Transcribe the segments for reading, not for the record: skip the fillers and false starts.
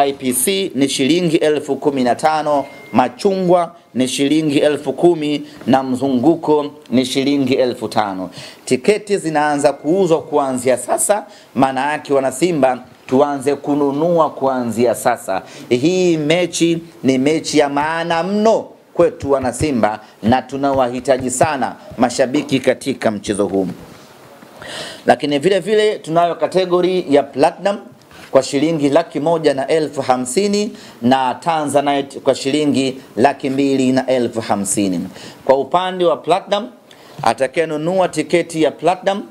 IPC ni shilingi 15,000, machungwa ni shilingi 10,000 na mzunguko ni shilingi 5,000. Tiketi zinaanza kuuzwa kuanzia sasa, maana yake wana Simba tuanze kununua kuanzia sasa. Hii mechi ni mechi ya maana mno kwetu wana Simba na tunawahitaji sana mashabiki katika mchezo huu. Lakini vile vile tunayo kategori ya Platinum kwa shilingi 150,000 na Tanzanite kwa shilingi 250,000. Kwa upande wa Platinum, atakayenunua tiketi ya Platinum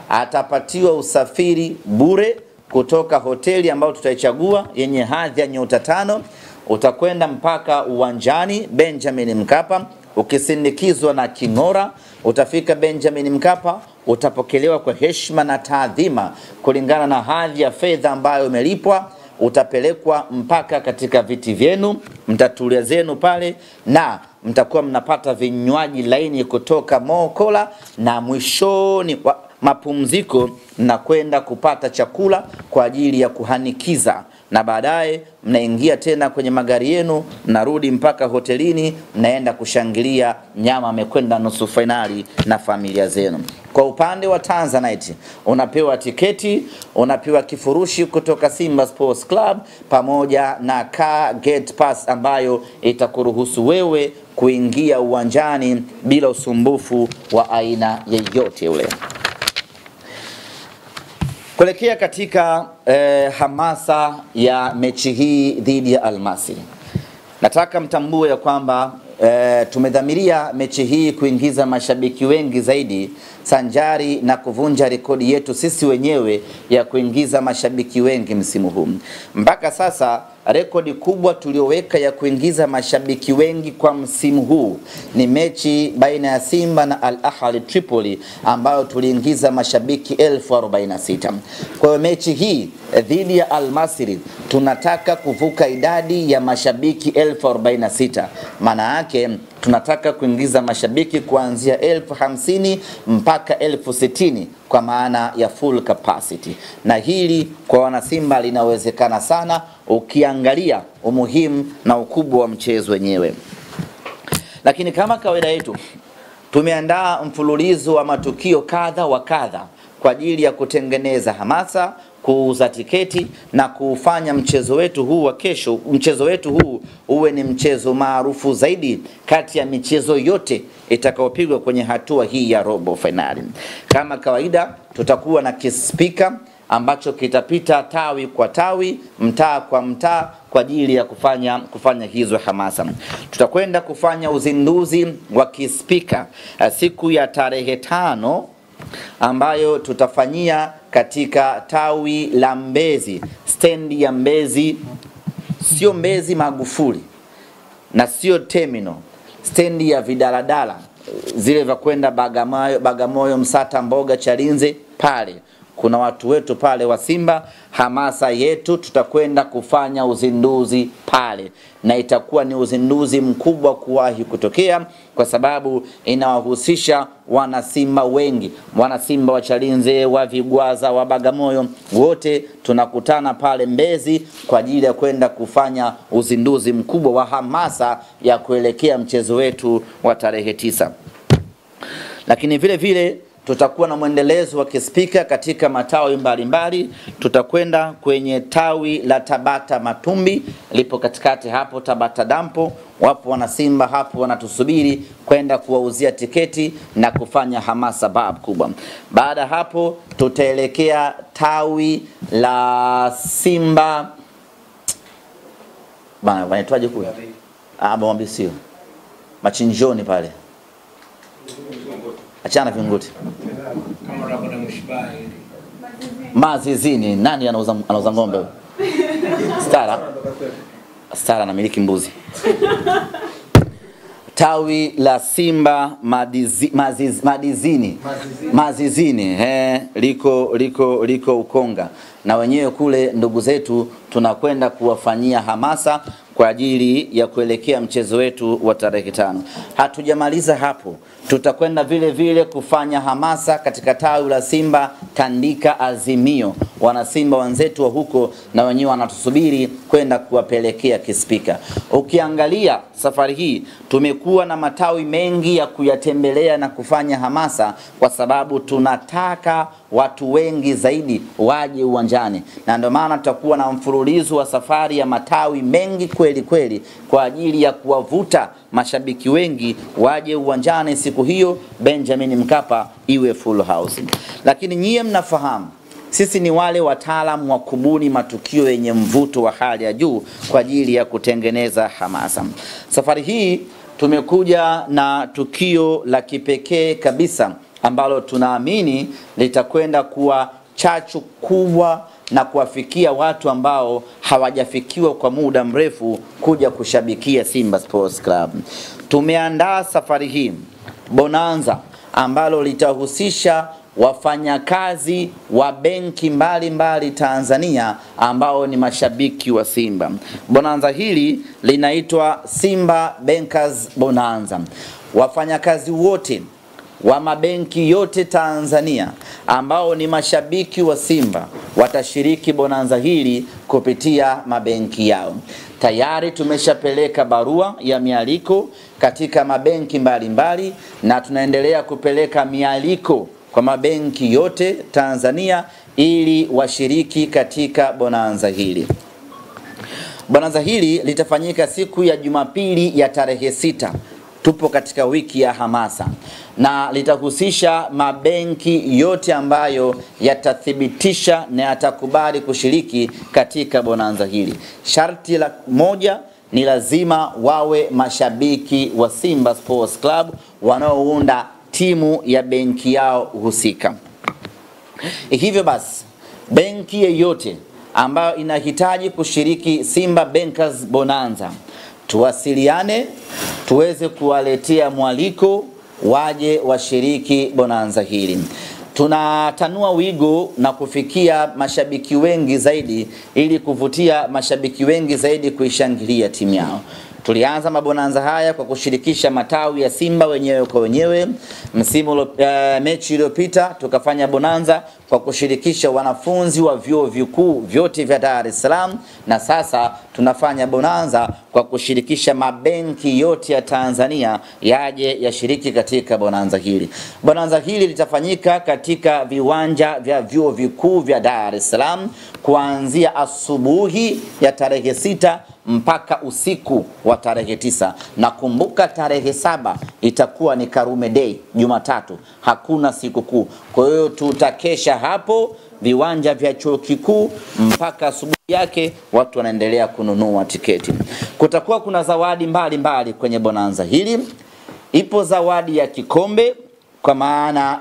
atapatiwa usafiri bure kutoka hoteli ambayo tutaichagua yenye hadhi ya nyota 5. Utakwenda mpaka uwanjani Benjamin Mkapa ukisindikizwa na king'ora. Utafika Benjamin Mkapa, utapokelewa kwa heshima na taadhima kulingana na hadhi ya fedha ambayo umelipwa. Utapelekwa mpaka katika viti vyenu, mtatulia zenu pale na mtakuwa mnapata vinywaji laini kutoka Mokola, na mwishoni mapumziko na kwenda kupata chakula kwa ajili ya kuhanikiza, na baadaye mnaingia tena kwenye magari yenu, mnarudi mpaka hotelini, mnaenda kushangilia nyama amekwenda nusu finali na familia zenu. Kwa upande wa Tanzanite, unapewa tiketi, unapewa kifurushi kutoka Simba Sports Club pamoja na car gate pass ambayo itakuruhusu wewe kuingia uwanjani bila usumbufu wa aina yeyote ule. Kuelekea katika hamasa ya mechi hii dhidi ya Almasi, nataka mtambue ya kwamba tumedhamiria mechi hii kuingiza mashabiki wengi zaidi, sanjari na kuvunja rekodi yetu sisi wenyewe ya kuingiza mashabiki wengi msimu huu. Mpaka sasa rekodi kubwa tulioweka ya kuingiza mashabiki wengi kwa msimu huu ni mechi baina ya Simba na Al Ahly Tripoli ambayo tuliingiza mashabiki 46,000. Kwa hiyo mechi hii dhidi ya Al Masry tunataka kuvuka idadi ya mashabiki 46,000. Maana yake tunataka kuingiza mashabiki kuanzia 50,000 mpaka 60,000 kwa maana ya full capacity. Na hili kwa wana Simba linawezekana sana ukiangalia umuhimu na ukubwa wa mchezo wenyewe. Lakini kama kawaida yetu, tumeandaa mfululizo wa matukio kadha wa kadha kwa ajili ya kutengeneza hamasa, kuuza tiketi na kufanya mchezo wetu huu wa kesho, mchezo wetu huu uwe ni mchezo maarufu zaidi kati ya michezo yote itakayopigwa kwenye hatua hii ya robo finali. Kama kawaida, tutakuwa na kispika ambacho kitapita tawi kwa tawi, mtaa kwa mtaa kwa ajili ya kufanya hizo hamasa. Tutakwenda kufanya uzinduzi wa kispika siku ya tarehe 5 ambayo tutafanyia katika tawi la Mbezi, stendi ya Mbezi, sio Mbezi Magufuli na sio terminal, stendi ya vidaladala zile vya kwenda Bagamoyo, Msata, Mboga, Chalinze. Pale kuna watu wetu pale wa Simba, hamasa yetu, tutakwenda kufanya uzinduzi pale, na itakuwa ni uzinduzi mkubwa kuwahi kutokea kwa sababu inawahusisha wana Simba wengi, wana Simba wa Chalinze, wa Vigwaza, wa Bagamoyo, wote tunakutana pale Mbezi kwa ajili ya kwenda kufanya uzinduzi mkubwa wa hamasa ya kuelekea mchezo wetu wa tarehe 9. Lakini vile vile tutakuwa na mwendelezo wa kispika katika matawi mbalimbali. Tutakwenda kwenye tawi la Tabata Matumbi, lipo katikati hapo Tabata Dampo. Wapo wana Simba hapo wanatusubiri kwenda kuwauzia tiketi na kufanya hamasa kubwa. Baada hapo tutaelekea tawi la Simba bana, wanaitwaje kule? Mwambisio Machinjoni pale. Achana Vinguti. Kama unapenda mshibai. Mazizini, nani anauza ng'ombe? Stara anamiliki mbuzi. Tawi la Simba Mazizini, liko Ukonga. Na wenyewe kule ndugu zetu tunakwenda kuwafanyia hamasa kwa ajili ya kuelekea mchezo wetu wa tarehe 5. Hatujamaliza hapo. tutakwenda vile vile kufanya hamasa katika tawi la Simba Tandika Azimio. Wana Simba wenzetu wa huko na wenyewe wanatusubiri kwenda kuwapelekea kispika. Ukiangalia safari hii tumekuwa na matawi mengi ya kuyatembelea na kufanya hamasa, kwa sababu tunataka watu wengi zaidi waje uwanjani, na ndio maana tutakuwa na mfululizo wa safari ya matawi mengi kweli kweli kwa ajili ya kuwavuta mashabiki wengi waje uwanjani siku hiyo Benjamin Mkapa iwe full house. Lakini nyie mnafahamu sisi ni wale wataalamu wa kubuni matukio yenye mvuto wa hali ya juu kwa ajili ya kutengeneza hamasa. Safari hii tumekuja na tukio la kipekee kabisa ambalo tunaamini litakwenda kuwa chachu kubwa na kuwafikia watu ambao hawajafikiwa kwa muda mrefu kuja kushabikia Simba Sports Club. Tumeandaa safari hii bonanza ambalo litahusisha wafanyakazi wa benki mbalimbali Tanzania ambao ni mashabiki wa Simba. Bonanza hili linaitwa Simba Bankers Bonanza. Wafanyakazi wote wa mabenki yote Tanzania ambao ni mashabiki wa Simba watashiriki bonanza hili kupitia mabenki yao. Tayari tumeshapeleka barua ya mialiko katika mabenki mbalimbali na tunaendelea kupeleka mialiko kwa mabenki yote Tanzania ili washiriki katika bonanza hili. Bonanza hili litafanyika siku ya Jumapili ya tarehe 6. Tupo katika wiki ya hamasa na litahusisha mabenki yote ambayo yatathibitisha na yatakubali kushiriki katika bonanza hili. Sharti la moja ni lazima wawe mashabiki wa Simba Sports Club wanaounda timu ya benki yao husika. Hivyo basi benki yeyote ambayo inahitaji kushiriki Simba Bankers Bonanza, tuwasiliane tuweze kuwaletea mwaliko waje washiriki bonanza hili. Tunatanua wigo na kufikia mashabiki wengi zaidi ili kuvutia mashabiki wengi zaidi kuishangilia timu yao. Tulianza mabonanza haya kwa kushirikisha matawi ya Simba wenyewe kwa wenyewe. Mechi iliyopita tukafanya bonanza kwa kushirikisha wanafunzi wa vyuo vikuu vyote vya Dar es Salaam, na sasa tunafanya bonanza kwa kushirikisha mabenki yote ya Tanzania yaje yashiriki katika bonanza hili. Bonanza hili litafanyika katika viwanja vya vyuo vikuu vya Dar es Salaam kuanzia asubuhi ya tarehe 6 mpaka usiku wa tarehe 9. Na kumbuka tarehe 7 itakuwa ni Karume Day, Jumatatu, hakuna siku kuu. Kwa hiyo tutakesha hapo viwanja vya chuo kikuu mpaka asubuhi yake watu wanaendelea kununua tiketi. Kutakuwa kuna zawadi mbalimbali kwenye bonanza hili. Ipo zawadi ya kikombe kwa maana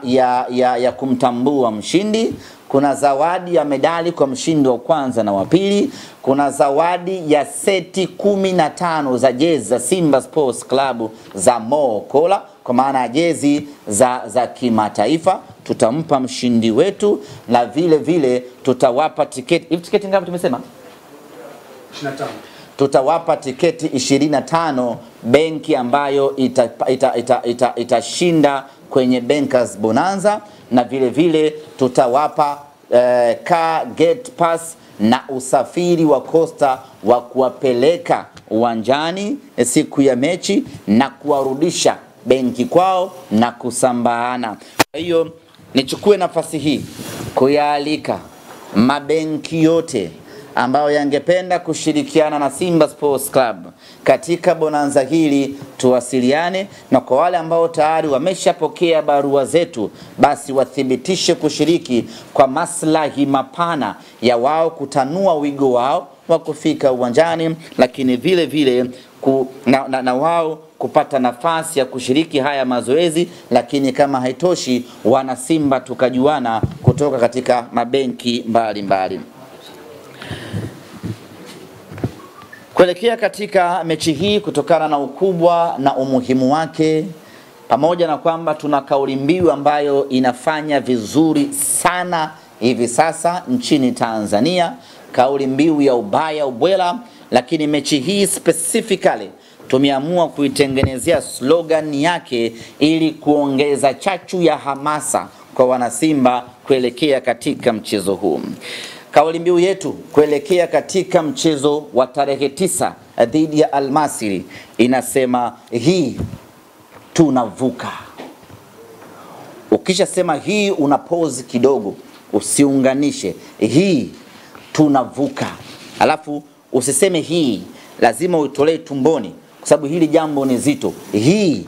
ya kumtambua mshindi. Kuna zawadi ya medali kwa mshindi wa kwanza na wa pili. Kuna zawadi ya seti 15 za jezi za Simba Sports Club za Mo Kola kwa maana ya jezi za kimataifa tutampa mshindi wetu, na vile vile tutawapa tiketi. Hivi tiketi ngapi tumesema? 25. Tutawapa tiketi 25 benki ambayo itashinda kwenye Bankers Bonanza, na vile vile tutawapa car gate pass na usafiri wa Costa wa kuwapeleka uwanjani siku ya mechi na kuwarudisha benki kwao na kusambaana. Kwa hiyo nichukue nafasi hii kuyaalika mabenki yote ambao yangependa kushirikiana na Simba Sports Club katika bonanza hili tuwasiliane, na kwa wale ambao tayari wameshapokea barua zetu basi wathibitishe kushiriki kwa maslahi mapana ya wao kutanua wigo wao wa kufika uwanjani, lakini vile vile na wao kupata nafasi ya kushiriki haya mazoezi. Lakini kama haitoshi, wana Simba tukajuana kutoka katika mabenki mbalimbali. Kuelekea katika mechi hii, kutokana na ukubwa na umuhimu wake, pamoja na kwamba tuna kauli mbiu ambayo inafanya vizuri sana hivi sasa nchini Tanzania, kauli mbiu ya ubaya ubwela, lakini mechi hii specifically tumeamua kuitengenezea slogan yake ili kuongeza chachu ya hamasa kwa wanasimba kuelekea katika mchezo huu. Kauli mbiu yetu kuelekea katika mchezo wa tarehe 9 dhidi ya Al-Masry inasema hii tunavuka. Ukisha sema hii una pause kidogo, usiunganishe hii tunavuka. Alafu usiseme hii, lazima uitolee tumboni kwa sababu hili jambo ni zito. Hii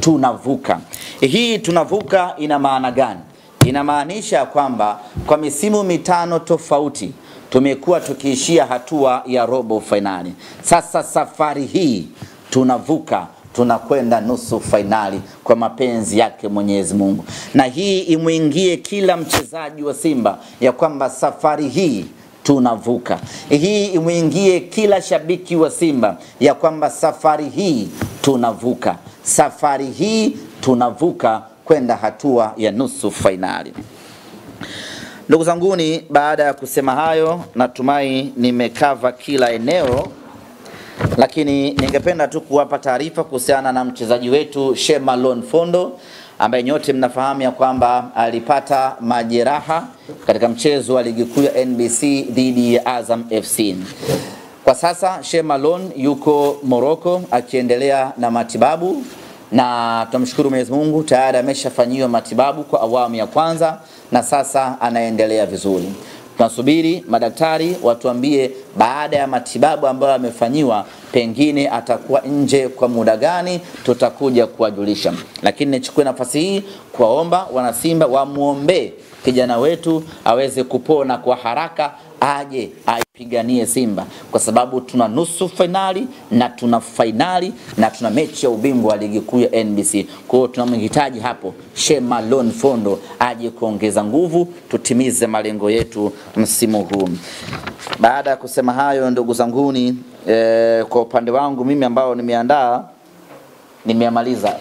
tunavuka. Hii tunavuka ina maana gani? Inamaanisha kwamba kwa misimu 5 tofauti tumekuwa tukiishia hatua ya robo finali. Sasa safari hii tunavuka, tunakwenda nusu finali kwa mapenzi yake Mwenyezi Mungu. Na hii imuingie kila mchezaji wa Simba ya kwamba safari hii tunavuka. Hii imuingie kila shabiki wa Simba ya kwamba safari hii tunavuka. Safari hii tunavuka kwenda hatua ya nusu finali. Ndugu zanguni, baada ya kusema hayo, natumai nimekava kila eneo, lakini ningependa tu kuwapa taarifa kuhusiana na mchezaji wetu Sheikh Malone Fondo ambaye nyote mnafahamu ya kwamba alipata majeraha katika mchezo wa ligi kuu ya NBC dhidi ya Azam FC. Kwa sasa Sheikh Malone yuko Morocco akiendelea na matibabu, na tunamshukuru Mwenyezi Mungu tayari ameshafanyiwa matibabu kwa awamu ya kwanza na sasa anaendelea vizuri. Tunasubiri madaktari watuambie baada ya matibabu ambayo amefanyiwa pengine atakuwa nje kwa muda gani, tutakuja kuwajulisha. Lakini nichukue nafasi hii kuwaomba wanasimba wamuombe kijana wetu aweze kupona kwa haraka, aje aipiganie Simba kwa sababu tuna nusu finali na tuna finali na tuna mechi ya ubingwa wa ligi kuu ya NBC. Kwa hiyo tunamhitaji hapo Sheikh Malone Fondo aje kuongeza nguvu, tutimize malengo yetu msimu huu. Baada ya kusema hayo, ndugu zanguni, kwa upande wangu mimi ambao nimeandaa nimeamaliza.